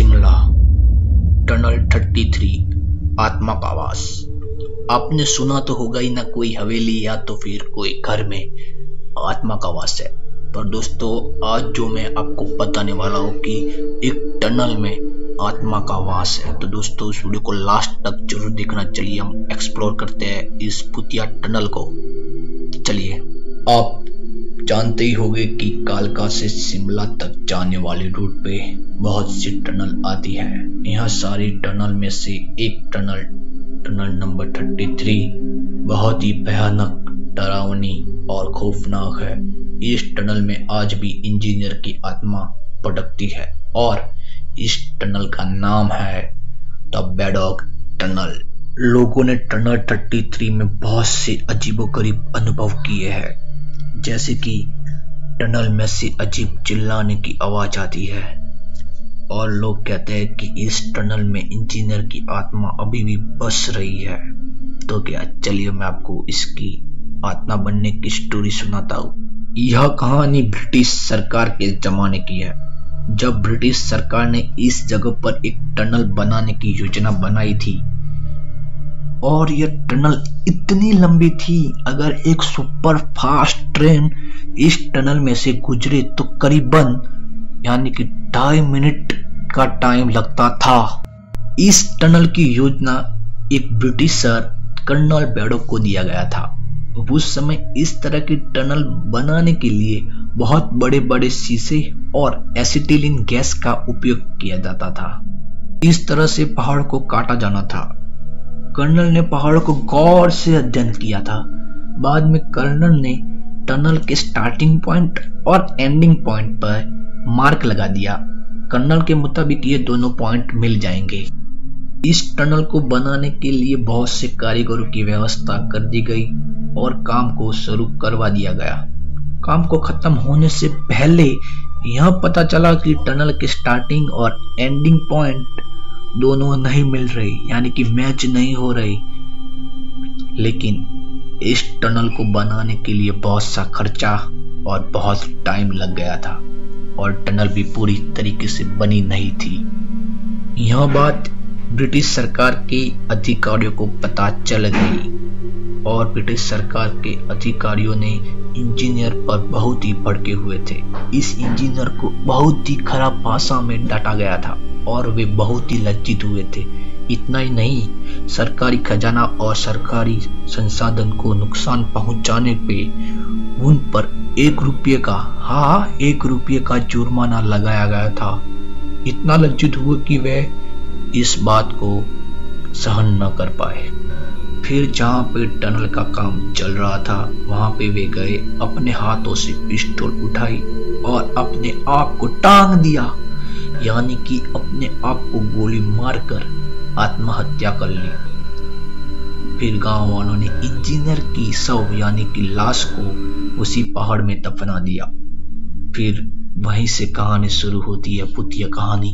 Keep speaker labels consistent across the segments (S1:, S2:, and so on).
S1: Shimla, tunnel 33, आत्मा का आवास। आपने सुना तो होगा ही ना, कोई हवेली या तो फिर कोई घर में आत्मा का वास है। पर दोस्तों, आज जो मैं आपको बताने वाला हूँ कि एक टनल में आत्मा का वास है। तो दोस्तों, इस वीडियो को लास्ट तक जरूर देखना। चलिए हम एक्सप्लोर करते हैं इस भूतिया टनल को। चलिए, आप जानते ही होंगे कि कालका से शिमला तक जाने वाले रूट पे बहुत सी टनल आती है। यहाँ सारी टनल में से एक टनल नंबर 33 बहुत ही भयानक, डरावनी और खौफनाक है। इस टनल में आज भी इंजीनियर की आत्मा भटकती है और इस टनल का नाम है द बेडॉक टनल। लोगों ने टनल 33 में बहुत से अजीबोगरीब अनुभव किए हैं, जैसे कि टनल में से अजीब चिल्लाने की आवाज आती है और लोग कहते हैं कि इस टनल में इंजीनियर की आत्मा अभी भी बस रही है। तो क्या, चलिए मैं आपको इसकी आत्मा बनने की स्टोरी सुनाता हूँ। यह कहानी ब्रिटिश सरकार के जमाने की है, जब ब्रिटिश सरकार ने इस जगह पर एक टनल बनाने की योजना बनाई थी। और यह टनल इतनी लंबी थी, अगर एक सुपर फास्ट ट्रेन इस टनल में से गुजरे तो करीबन यानी कि 2.5 मिनट का टाइम लगता था। इस टनल की योजना एक ब्रिटिशर कर्नल बेडॉक को दिया गया था। उस समय इस तरह की टनल बनाने के लिए बहुत बड़े बड़े शीशे और एसिटिलीन गैस का उपयोग किया जाता था। इस तरह से पहाड़ को काटा जाना था। कर्नल ने पहाड़ को गौर से अध्ययन किया था। बाद में कर्नल ने टनल के स्टार्टिंग पॉइंट और एंडिंग पॉइंट पर मार्क लगा दिया। कर्नल के मुताबिक ये दोनों पॉइंट मिल जाएंगे। इस टनल को बनाने के लिए बहुत से कारीगरों की व्यवस्था कर दी गई और काम को शुरू करवा दिया गया। काम को खत्म होने से पहले यह पता चला कि टनल के स्टार्टिंग और एंडिंग पॉइंट दोनों नहीं मिल रही, यानी कि मैच नहीं हो रही। लेकिन इस टनल को बनाने के लिए बहुत सा खर्चा और बहुत टाइम लग गया था और टनल भी पूरी तरीके से बनी नहीं थी। यह बात ब्रिटिश सरकार के अधिकारियों को पता चल गई और ब्रिटिश सरकार के अधिकारियों ने इंजीनियर पर बहुत ही भड़के हुए थे। इस इंजीनियर को बहुत ही खराब भाषा में डांटा गया था और वे बहुत ही लज्जित हुए थे। इतना ही नहीं, सरकारी खजाना और सरकारी संसाधन को नुकसान पहुंचाने पे उन पर 1 रुपये का, हाँ 1 रुपये का जुर्माना लगाया गया था। इतना लज्जित हुए कि वे इस बात को सहन न कर पाए। फिर जहाँ पे टनल का काम चल रहा था, वहां पे वे गए, अपने हाथों से पिस्टल उठाई और अपने आप को टांग दिया, यानी कि अपने आप को गोली मारकर आत्महत्या कर ली। फिर गांव वालों ने इंजीनियर की शव यानी कि लाश को उसी पहाड़ में दफना दिया। फिर वहीं से कहानी शुरू होती है, भूतिया कहानी।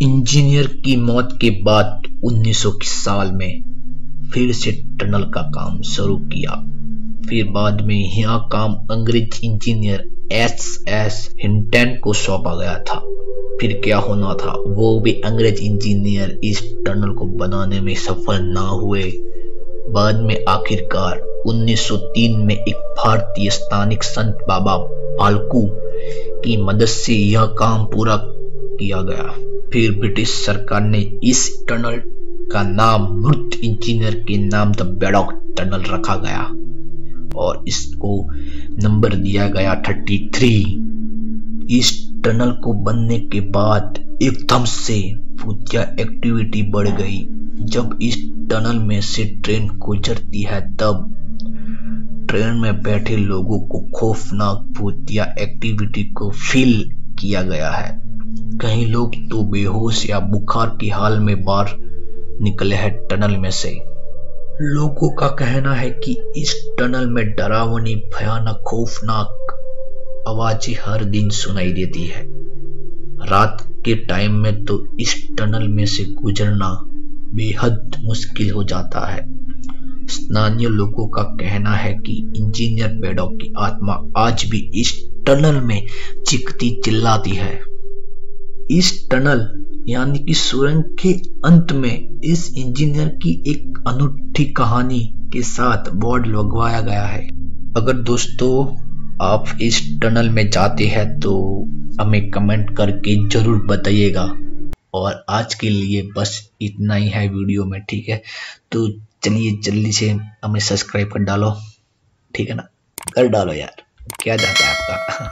S1: इंजीनियर की मौत के बाद 1900 के साल में फिर से टनल का काम शुरू किया। फिर बाद में यह काम अंग्रेज इंजीनियर SS हिंटन को सौंपा गया था। फिर क्या होना था, वो भी अंग्रेज इंजीनियर इस टनल को बनाने में सफल ना हुए। बाद में आखिरकार 1903 में एक भारतीय स्थानिक संत बाबा भालकू की मदद से यह काम पूरा किया गया। फिर ब्रिटिश सरकार ने इस टनल का नाम मृत इंजीनियर के नाम द बेडॉक टनल रखा गया और इसको नंबर दिया गया 33। इस टनल को बनने के बाद एकदम से भूतिया एक्टिविटी बढ़ गई। जब इस टनल में से ट्रेन गुजरती है, तब ट्रेन में बैठे लोगों को खौफनाक भूतिया एक्टिविटी को फील किया गया है। कई लोग तो बेहोश या बुखार की हाल में बाहर निकले हैं टनल में से। लोगों का कहना है कि इस टनल में डरावनी, भयानक, खौफनाक आवाजें हर दिन सुनाई देती है। रात के टाइम में तो इस टनल में से गुजरना बेहद मुश्किल हो जाता है। स्थानीय लोगों का कहना है कि इंजीनियर बेडॉक की आत्मा आज भी इस टनल में चीखती चिल्लाती है। इस टनल यानी कि सुरंग के अंत में इस इंजीनियर की एक अनूठी कहानी के साथ बोर्ड लगवाया गया है। अगर दोस्तों आप इस टनल में जाते हैं तो हमें कमेंट करके जरूर बताइएगा। और आज के लिए बस इतना ही है वीडियो में, ठीक है। तो चलिए जल्दी से हमें सब्सक्राइब कर डालो, ठीक है ना, कर डालो यार, क्या जाता है आपका।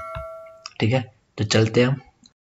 S1: ठीक है, तो चलते हैं हम।